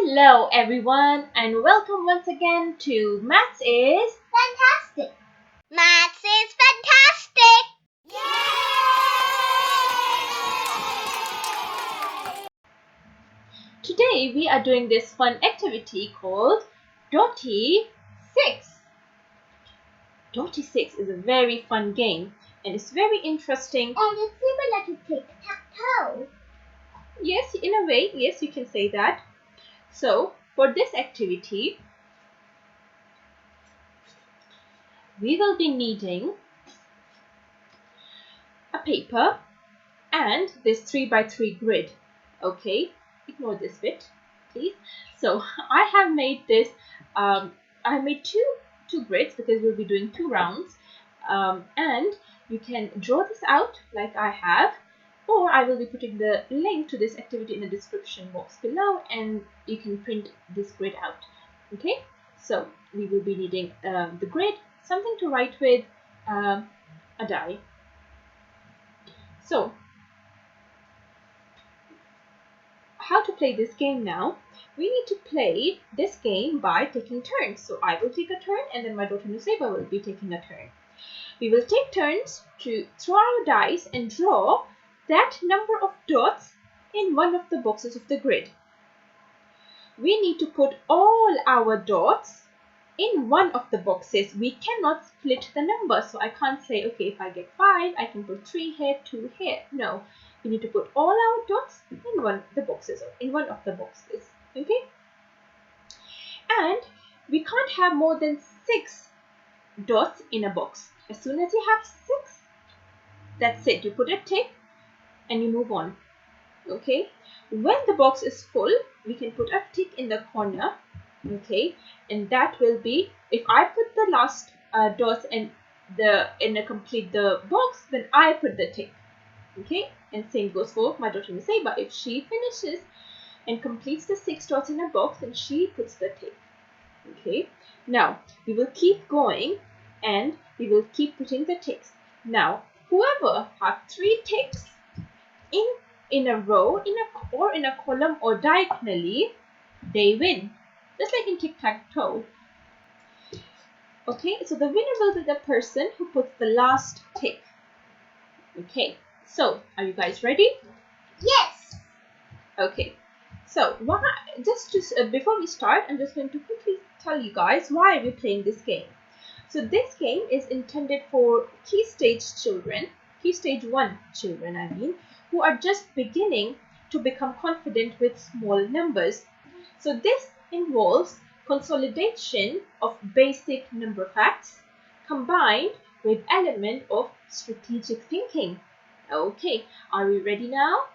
Hello everyone and welcome once again to Maths is Fantastic! Maths is fantastic! Yay! Today we are doing this fun activity called Dotty 6. Dotty 6 is a very fun game and it's very interesting. And it's similar to tic-tac-toe. Yes, in a way, yes, you can say that. So, for this activity, we will be needing a paper and this 3x3 grid. Okay, ignore this bit, please. So, I have made this, I made two grids because we'll be doing 2 rounds. And you can draw this out like I have, or I will be putting the link to this activity in the description box below and you can print this grid out. Okay, so we will be needing the grid, something to write with, a die. So how to play this game now? We need to play this game by taking turns. So I will take a turn and then my daughter Nusaiba will be taking a turn. We will take turns to throw our dice and draw that number of dots in one of the boxes of the grid. We need to put all our dots in one of the boxes. We cannot split the number. So I can't say, okay, if I get 5, I can put 3 here, 2 here. No, we need to put all our dots in one of the boxes. Okay? And we can't have more than 6 dots in a box. As soon as you have 6, that's it. You put a tick and you move on. Okay? When the box is full, we can put a tick in the corner. Okay? And that will be, if I put the last dots complete the box, then I put the tick. Okay? And same goes for my daughter Nusaiba. If she finishes and completes the 6 dots in a box, then she puts the tick. Okay? Now, we will keep going and we will keep putting the ticks. Now, whoever have 3 ticks in a row, or in a column or diagonally, they win. Just like in tic-tac-toe. Okay, so the winner will be the person who puts the last tick. Okay, so are you guys ready? Yes! Okay, so before we start, I'm just going to quickly tell you guys why we're playing this game. So this game is intended for key stage 1 children, I mean, who are just beginning to become confident with small numbers. So this involves consolidation of basic number facts combined with element of strategic thinking. Okay, are we ready now?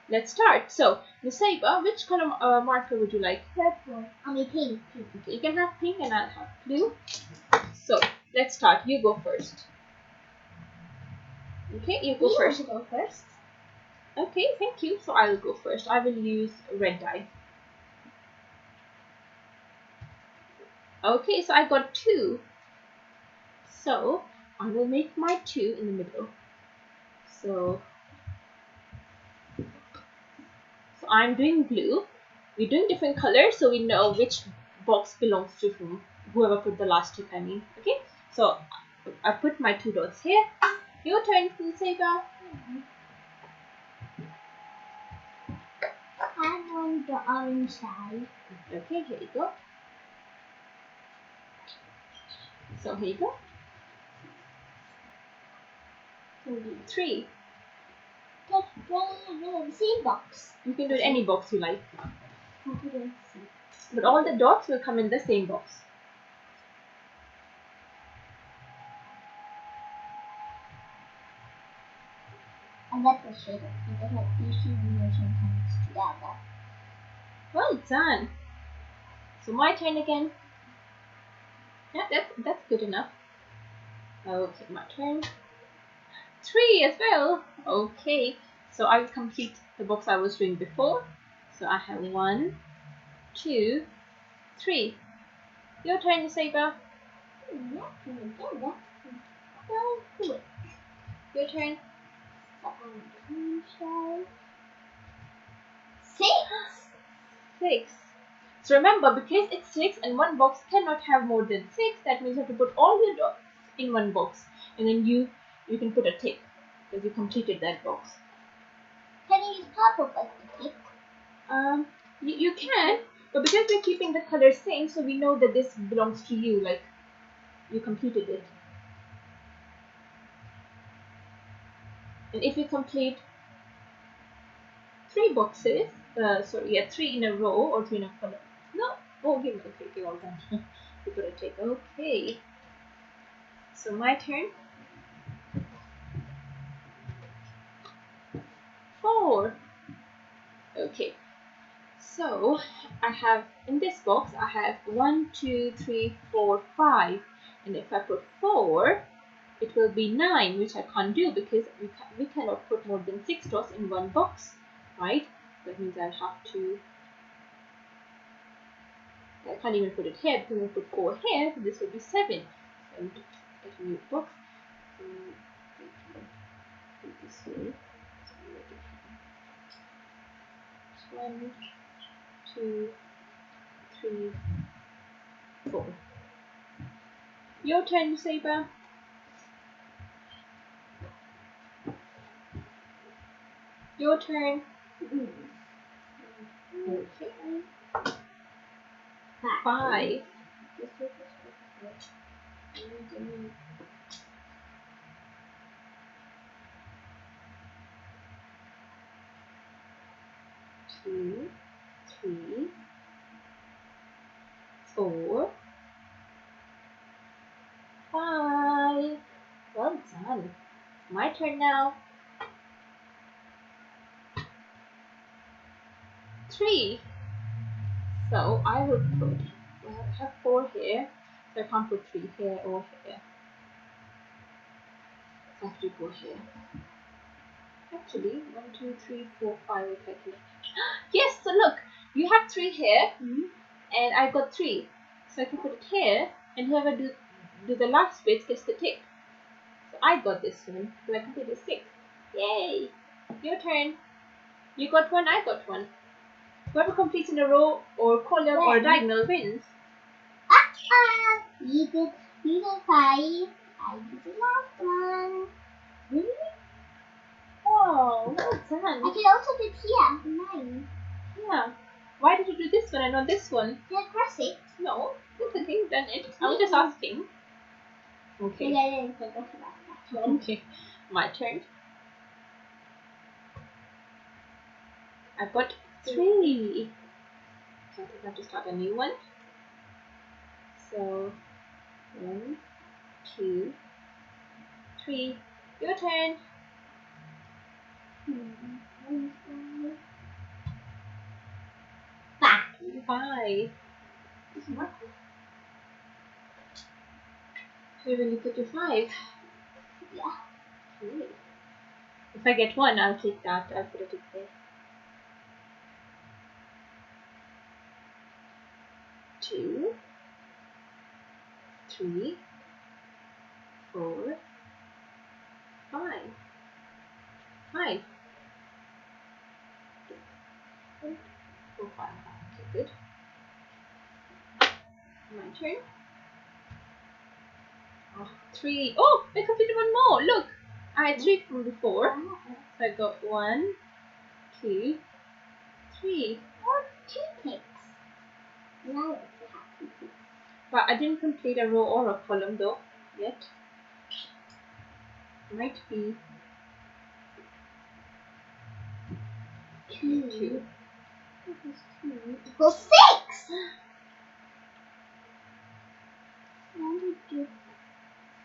Let's start. So, Nusaiba, which color marker would you like? Purple. Pink. Okay, you can have pink and I'll have blue. So, let's start. You go first. Okay, you go first. Go first. Okay, thank you. So, I will go first. I will use red dye. Okay, so I got 2. So, I will make my 2 in the middle. So I'm doing blue. We're doing different colors so we know which box belongs to whom. Whoever put the last tick, I mean. Okay, so I put my 2 dots here. Your turn, Nusaiba. I want the orange side. Okay, here you go. So here you go. 3. Take the same box. You can do it any box you like. But all the dots will come in the same box. And that's the shade of pink. Like usually version comes together. Well done. So my turn again. Yeah, that's good enough. Okay, my turn. 3 as well. Okay, so I will complete the box I was doing before. So I have 1, 2, 3. Your turn, Nusaiba. Your turn. 6. 6. So remember, because it's 6 and one box cannot have more than 6, that means you have to put all your dots in one box. And then you can put a tick because you completed that box. Can you use purple as the tick? You can, but because we're keeping the colors same, so we know that this belongs to you, like you completed it. And if you complete 3 boxes, 3 in a row or 3 in a column. No, give all that. You put a tick. Okay. So my turn. 4. Okay. So I have in this box I have 1, 2, 3, 4, 5, and if I put 4, it will be 9, which I can't do because we cannot put more than 6 dots in one box, right? That means I have to. I can't even put it here because if I put 4 here, so this will be 7. So I need to get a new box. So put this way. So 1, 2, 3, 4. Your turn, Saber. Your turn. Okay. 5. 2, 3, 4, 5. Well done. My turn now. 3. So I would put, well, I have 4 here, so I can't put 3 here or here. So I have to go here. Actually, 1, 2, 3, 4, 5 if I can. Yes, so look, you have 3 here, and I got 3. So I can put it here, and whoever do the last bit gets the tick. So I got this one, so I completed 6. Yay! Your turn. You got 1, I got 1. Whoever completes in a row or column or diagonal wins. You did 5. I did the last one. Really? Oh, well done. I can also do it here. 9. Yeah. Why did you do this one and not this one? Did I press it? No, it's okay, you've done it. I was just asking. Okay. Maybe I didn't forget about that one. Okay, my turn. I've got 3. So I think I have to start a new one. So 1, 2, 3. Your turn. 5. This is what? So when you put your 5. Yeah. Okay. If I get 1, I'll take that. I'll put it there. 2, 3, 4, 5. 5. 4, 5. Okay, good. My turn. 3. Oh, I completed 1 more. Look, I had 3 from before. So I got 1, 2, 3. Or 2 ticks. Now it's a happy tick. But I didn't complete a row or a column though yet. Might be 2. 2 equals 6. Now we do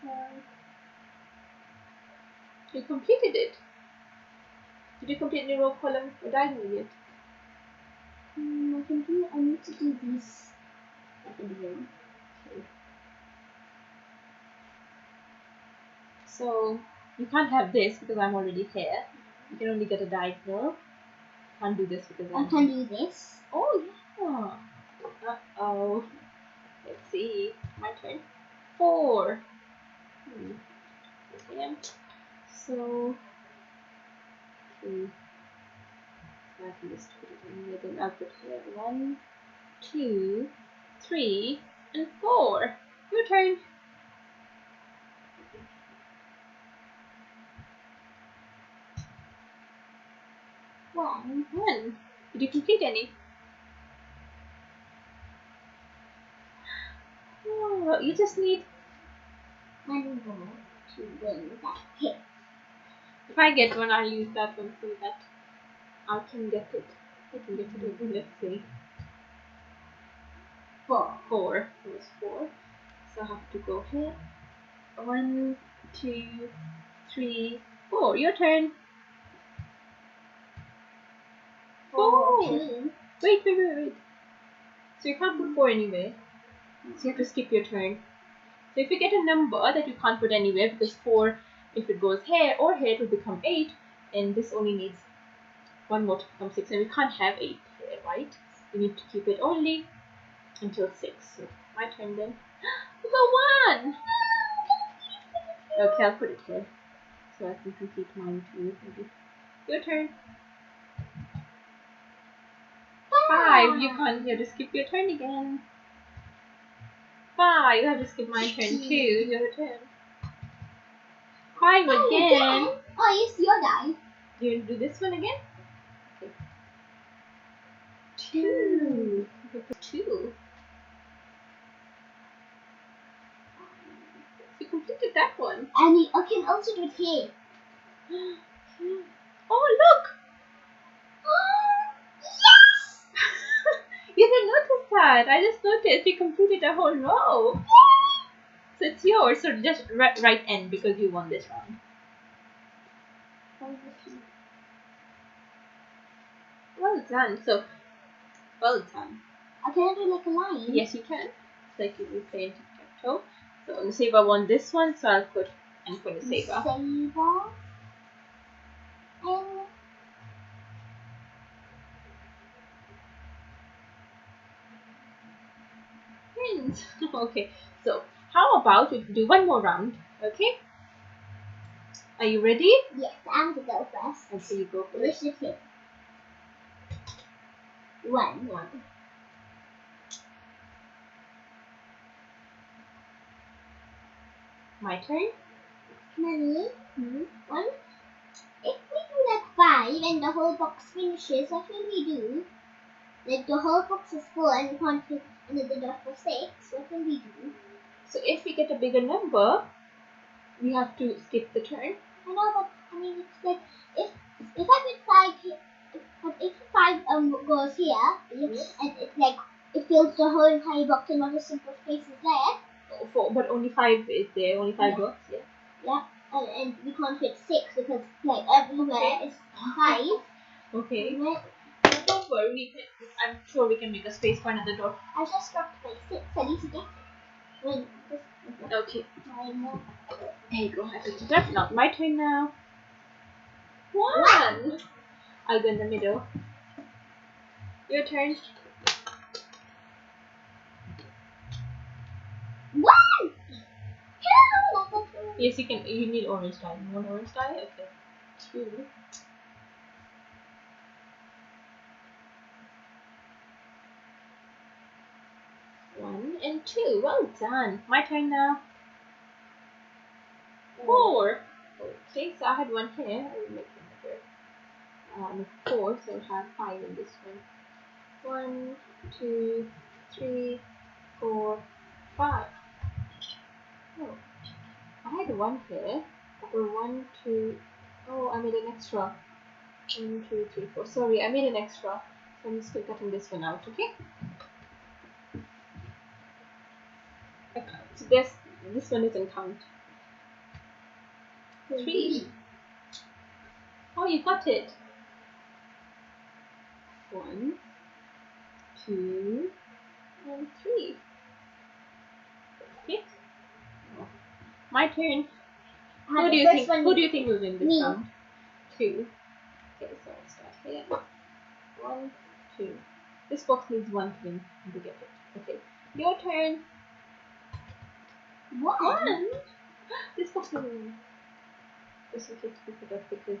4. You completed it. Did you complete the row, column, or diagonal yet? I need to do these at the beginning. Okay. So you can't have this because I'm already here. You can only get a diagonal. Can't do this because I can do this. Oh yeah. Uh-oh. Let's see. My turn. 4. Okay. So 3. So I can just put it in the middle. I'll put here 1, 2, 3, and 4. Your turn. 1. 1. Did you complete any? Oh, you just need. 1 more to win that hit. If I get one, I'll use that one so that I can get it. I can get it again. Let's see. 4. 4. It was 4. So I have to go here. 1, 2, 3, 4. Your turn. 4. 4. 2. Wait. So you can't put 4 anywhere. So you have to skip your turn. So if you get a number that you can't put anywhere, because 4, if it goes here or here, it will become 8. And this only needs one more to become 6. And we can't have 8 here, right? We need to keep it only until 6. So my turn then. We got 1! Okay, I'll put it here. So I can complete mine too. Maybe. Your turn. 5. You can't. You have to skip your turn again. 5. You have to skip my turn too. Your turn. 5 again. Oh, yes, your die. You want to do this one again? Okay. 2. You completed that one. And I can also do it here. Oh, look! Yes! You didn't notice that. I just noticed you completed a whole row. So it's yours. So just write N because you won this round. Well done. So, well done. Can I do like a line? Yes, you can. It's like you would play in tic-tac-toe. So Nusaiba won this one, so I'll put N for Nusaiba. Nusaiba. N. Okay. So how about we do one more round? Okay. Are you ready? Yes, I'm to go first. Okay, you go first. This is it. 1. My turn. Mommy, 1. If we do like 5 and the whole box finishes, what will we do? Like the whole box is full and we can't fit another dot for 6, what will we do? So if we get a bigger number, we have to skip the turn. I know, but I mean it's like if I put 5 here, but if 5 goes here, Yes. and it's like it fills the whole entire box and not a simple space is there. But only 5 is there. Only 5 dots. Yeah. Yeah. And we can't fit 6 because like everywhere is 5. Okay. Right? Don't worry. I'm sure we can make a space for another dot. I just dropped my 6. I need to get it. Wait, Okay. more. There you go. I picked it up. Now my turn now. 1. I'll go in the middle. Your turn. 1! Yes, you can. You need orange dye. You want orange dye? Okay. 2. 1 and 2. Well done. My turn now. 4. Okay, so I had 1 here. I will make another 4, so I'll have 5 in this one. 1, 2, 3, 4, 5. Oh, I had 1 here. So 1, 2. Oh, I made an extra. 1, 2, 3, 4. Sorry, I made an extra. So I'm just cutting this one out, okay? So this one doesn't count. 3. Oh, you got it. 1, 2, and 3. Okay. My turn. Who do you think will win this round? 2. Okay, so I'll start here. 1, 2. This box needs 1 thing to get it. Okay. Your turn. 1. This box needs 1. Just in case we forgot because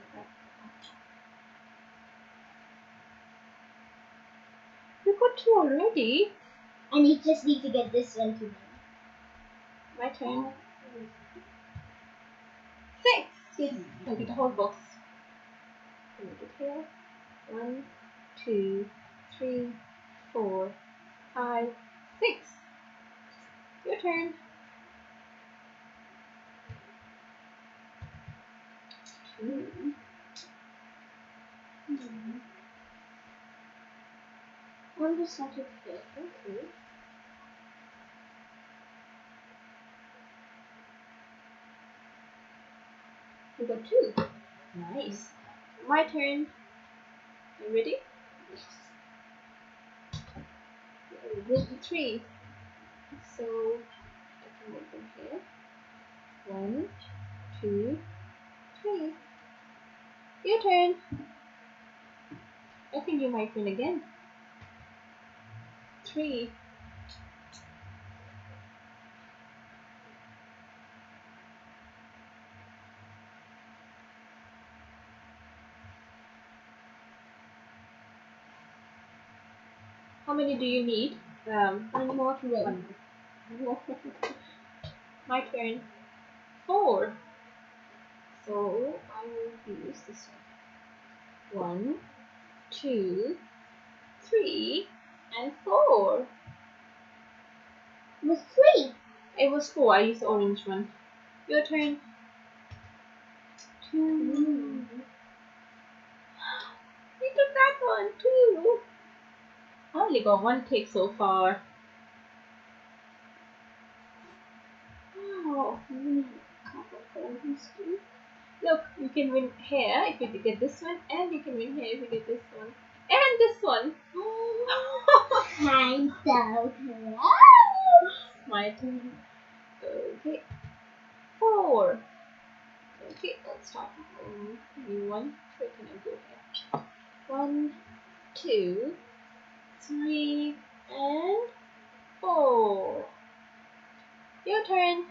you you got 2 already. And you just need to get this one to me. My turn. 6. Yes. I'll get the whole box. Put it here. 1, 2, 3, 4, 5, 6. Your turn. 2. I'm just started to get okay. You got 2. Nice. My turn. You ready? Yes. With the 3. So I can move them here. 1, 2, 3. Your turn. I think you might win again. 3. How many do you need? One more to win. One more. My turn. 4. So I will use this one. 1, 2, 3, and 4. It was 3. It was 4. I used the orange one. Your turn. 2. You took that one too. I only got 1 tick so far. Oh, look, you can win here if you get this one, and you can win here if you get this one, and this one. I'm so close. My turn. Okay. 4. Okay, let's start. New one. Where can I go here? 1, 2, 3, and 4. Your turn.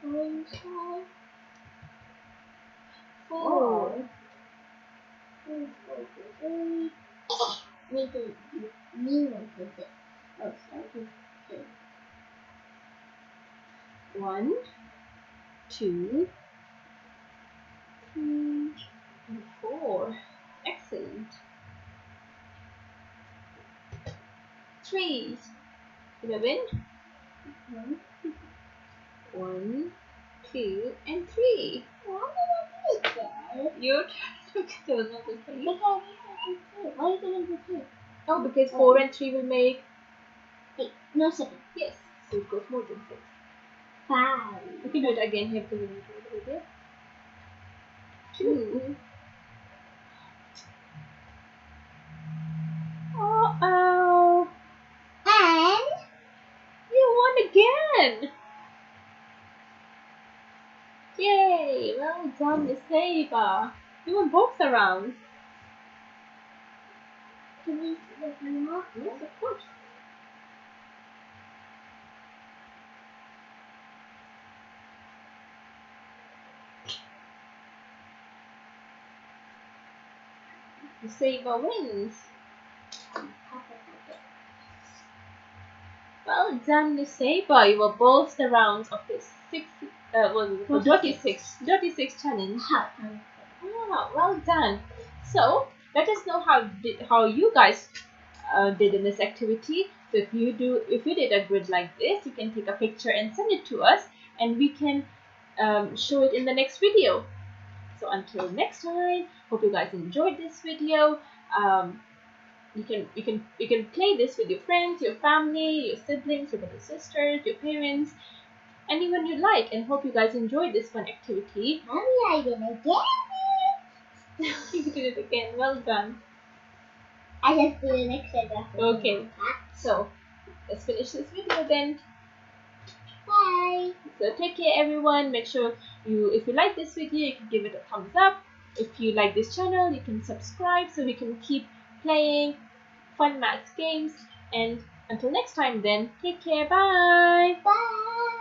Orange side. 4. Make a new one with it. Oh, sorry. 1, 2, 3, and 4. Excellent. 3s. Did I win? 1, 2, and 3. Why did I do it? Your turn. Because there was not the 3. Why are you going to do it? Oh, because 4 and 3 will make 8. No, 7. yes. So it goes more than 6. 5. You can do it again here because we need to do it again. 2. Uh-oh. And You won again. Yay. Well done, Miss Saber. You won both the rounds. can we get one more? Yes, of course. The Saber wins. Well done, Miss Saber. You were both the rounds of this Dotty 6 challenge. Ah, well done. So let us know how you guys did in this activity. So if you did a grid like this, you can take a picture and send it to us, and we can show it in the next video. So until next time, hope you guys enjoyed this video. You can play this with your friends, your family, your siblings, your brothers, sisters, your parents, anyone you like, and hope you guys enjoyed this fun activity. Mommy, I did it again. You did it again. Well done. I just do an extra graphic. Okay. So let's finish this video then. Bye. So take care, everyone. Make sure if you like this video, you can give it a thumbs up. If you like this channel, you can subscribe so we can keep playing fun maths games. And until next time then, take care. Bye. Bye.